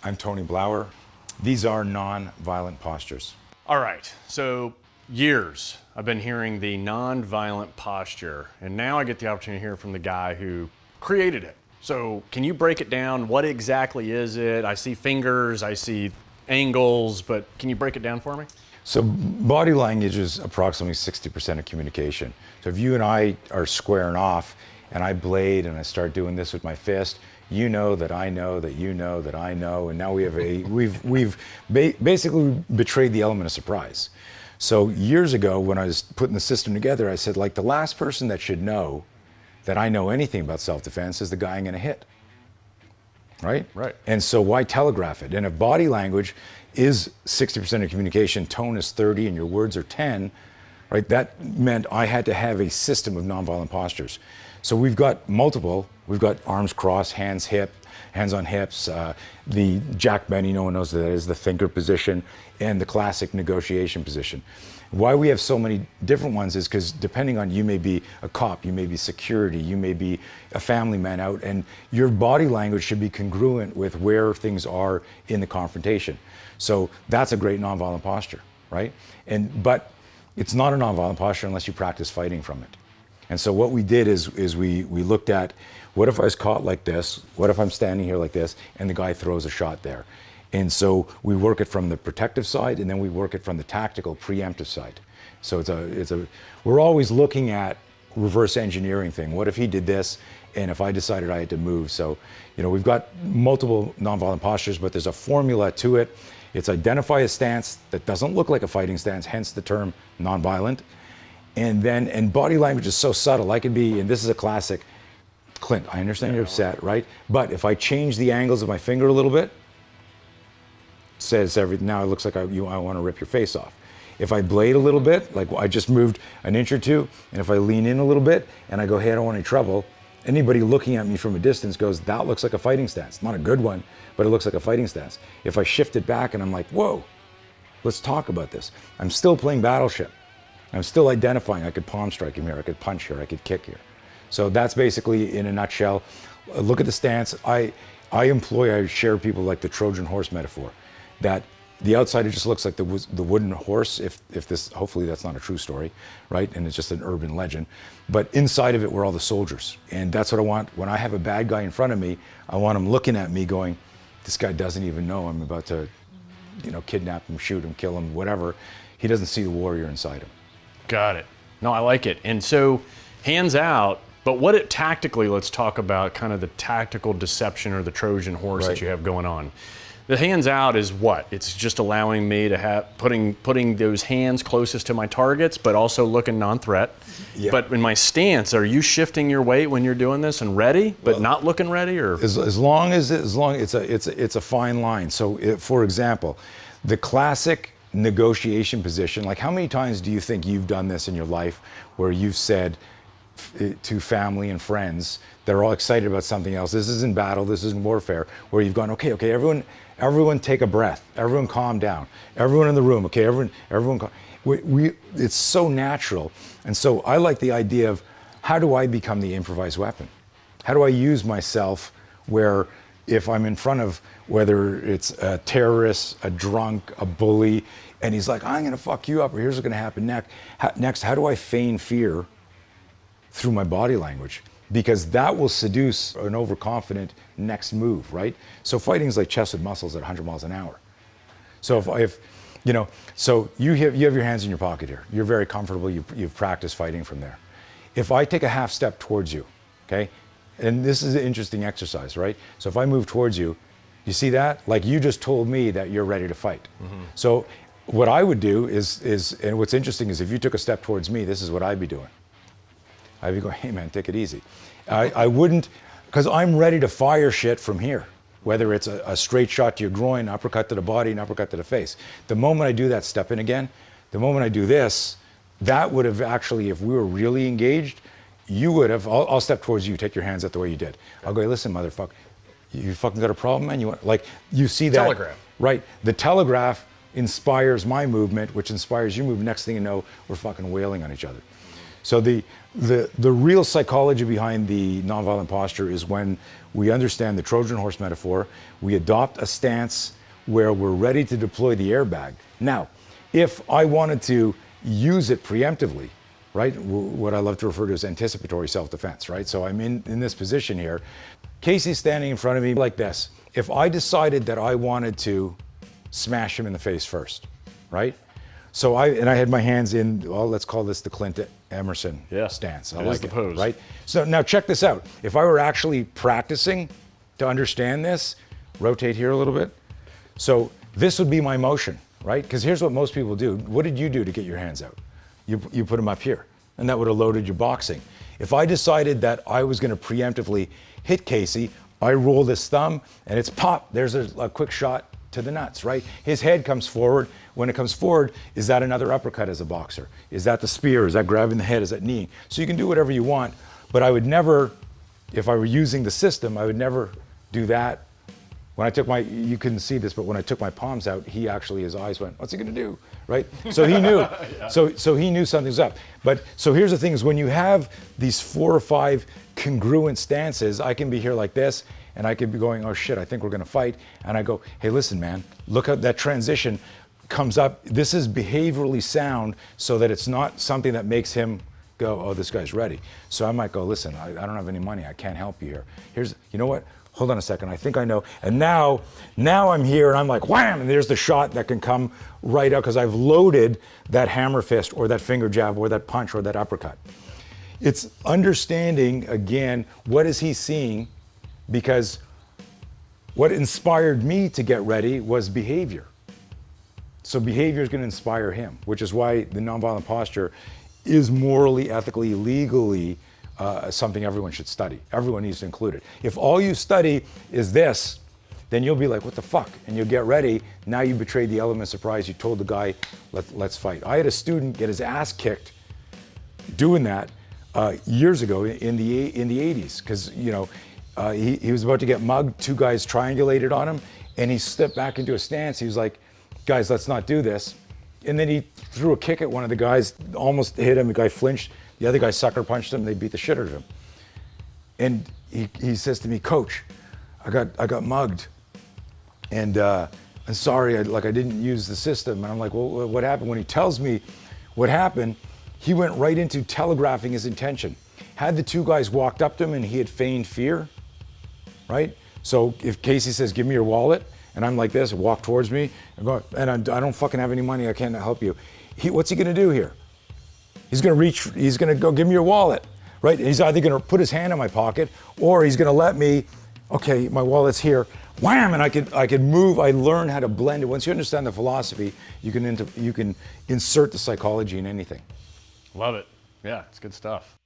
I'm Tony Blauer. These are non-violent postures. All right, so years I've been hearing the non-violent posture, and now I get the opportunity to hear from the guy who created it. So can you break it down? What exactly is it? I see fingers, I see angles, but can you break it down for me? So body language is approximately 60% of communication. So if you and I are squaring off and I blade and I start doing this with my fist, you know that I know that you know that I know, and now we've basically betrayed the element of surprise. So years ago when I was putting the system together, I said, like, the last person that should know that I know anything about self-defense is the guy I'm gonna hit, right? Right. And so why telegraph it? And if body language is 60% of communication, tone is 30, and your words are 10, right? That meant I had to have a system of nonviolent postures. So we've got multiple. We've got arms crossed, hands on hips, the Jack Benny, no one knows what that is, the thinker position, and the classic negotiation position. Why we have so many different ones is because depending on, you may be a cop, you may be security, you may be a family man out, and your body language should be congruent with where things are in the confrontation. So that's a great nonviolent posture, right? But it's not a nonviolent posture unless you practice fighting from it. And so what we did is we looked at, what if I was caught like this? What if I'm standing here like this and the guy throws a shot there? And so we work it from the protective side, and then we work it from the tactical, preemptive side. So we're always looking at reverse engineering thing. What if he did this, and if I decided I had to move? So, we've got multiple nonviolent postures, but there's a formula to it. It's identify a stance that doesn't look like a fighting stance, hence the term nonviolent. And body language is so subtle. I could be, and this is a classic, Clint, I understand you're upset, right? But if I change the angles of my finger a little bit, says everything. Now it looks like I want to rip your face off. If I blade a little bit, like I just moved an inch or two, and if I lean in a little bit and I go, hey, I don't want any trouble, anybody looking at me from a distance goes, that looks like a fighting stance. Not a good one, but it looks like a fighting stance. If I shift it back and I'm like, whoa, let's talk about this. I'm still playing Battleship. I'm still identifying. I could palm strike him here, I could punch here, I could kick here. So that's basically, in a nutshell, look at the stance. I share people like the Trojan horse metaphor, that the outsider just looks like the wooden horse, if this, hopefully that's not a true story, right? And it's just an urban legend. But inside of it, we're all the soldiers. And that's what I want. When I have a bad guy in front of me, I want him looking at me going, this guy doesn't even know I'm about to, kidnap him, shoot him, kill him, whatever. He doesn't see the warrior inside him. Got it. No, I like it. And so, hands out, but tactically, let's talk about kind of the tactical deception or the Trojan horse that you have going on. The hands out is what? It's just allowing me to have, putting those hands closest to my targets, but also looking non-threat. Yeah. But in my stance, are you shifting your weight when you're doing this and ready, but not looking ready, or? As long it's a fine line. So, for example, the classic negotiation position, like how many times do you think you've done this in your life where you've said to family and friends that are all excited about something else, this isn't battle, this isn't warfare, where you've gone, okay, everyone take a breath, everyone calm down, everyone in the room, okay, everyone calm. It's so natural. And so I like the idea of, how do I become the improvised weapon? How do I use myself where, if I'm in front of, whether it's a terrorist, a drunk, a bully, and he's like, I'm gonna fuck you up, or here's what's gonna happen next, how do I feign fear through my body language? Because that will seduce an overconfident next move, right? So fighting is like chest with muscles at 100 miles an hour. So so you have your hands in your pocket here. You're very comfortable, you've practiced fighting from there. If I take a half step towards you, okay? And this is an interesting exercise, right? So if I move towards you, you see that? Like, you just told me that you're ready to fight. Mm-hmm. So what I would do is, and what's interesting is, if you took a step towards me, this is what I'd be doing. I'd be going, hey man, take it easy. I wouldn't, because I'm ready to fire shit from here. Whether it's a straight shot to your groin, uppercut to the body, and uppercut to the face. The moment I do that, step in again, the moment I do this, that would have actually, if we were really engaged, you would have, I'll step towards you, take your hands out the way you did. I'll go, hey, listen, motherfucker, you fucking got a problem, man? You see that? Telegraph. Right. The telegraph inspires my movement, which inspires your movement. Next thing you know, we're fucking wailing on each other. So the real psychology behind the nonviolent posture is when we understand the Trojan horse metaphor, we adopt a stance where we're ready to deploy the airbag. Now, if I wanted to use it preemptively, right? What I love to refer to as anticipatory self-defense, right? So I'm in this position here. Casey's standing in front of me like this. If I decided that I wanted to smash him in the face first, right? So I had my hands in, well, let's call this the Clint Emerson stance. I like the it, pose. right? So now check this out. If I were actually practicing to understand this, rotate here a little bit. So this would be my motion, right? Because here's what most people do. What did you do to get your hands out? You put them up here, and that would have loaded your boxing. If I decided that I was going to preemptively hit Casey, I roll this thumb, and it's pop. There's a quick shot to the nuts, right? His head comes forward. When it comes forward, is that another uppercut as a boxer? Is that the spear? Is that grabbing the head? Is that kneeing? So you can do whatever you want, but I would never, if I were using the system, I would never do that. When I took you couldn't see this, but when I took my palms out, his eyes went, what's he gonna do, right? So he knew, so he knew something's up. But, so here's the thing is when you have these 4 or 5 congruent stances, I can be here like this, and I could be going, oh shit, I think we're gonna fight. And I go, hey, listen, man, look at that transition comes up. This is behaviorally sound so that it's not something that makes him go, oh, this guy's ready. So I might go, listen, I don't have any money. I can't help you here. You know what? Hold on a second, I think I know. And now I'm here and I'm like, wham, and there's the shot that can come right out because I've loaded that hammer fist or that finger jab or that punch or that uppercut. It's understanding, again, what is he seeing? Because what inspired me to get ready was behavior. So behavior is going to inspire him, which is why the nonviolent posture is morally, ethically, legally something everyone should study. Everyone needs to include it. If all you study is this, then you'll be like, what the fuck? And you'll get ready. Now you betrayed the element of surprise. You told the guy, let's fight. I had a student get his ass kicked doing that years ago in the 80s, because he was about to get mugged. 2 guys triangulated on him, and he stepped back into a stance. He was like, guys, let's not do this. And then he threw a kick at one of the guys, almost hit him. The guy flinched. The other guy sucker punched him. They beat the shit out of him. And he says to me, Coach, I got mugged, and I'm sorry, I didn't use the system. And I'm like, well, what happened? When he tells me what happened, he went right into telegraphing his intention. Had the 2 guys walked up to him and he had feigned fear, right? So if Casey says, give me your wallet, and I'm like this, walk towards me, and I don't fucking have any money, I can't help you. What's he gonna do here? He's gonna go, give me your wallet, right? And he's either gonna put his hand in my pocket, or he's gonna let me, okay, my wallet's here, wham, and I could move. I learned how to blend it. Once you understand the philosophy, you can insert the psychology in anything. Love it. Yeah, it's good stuff.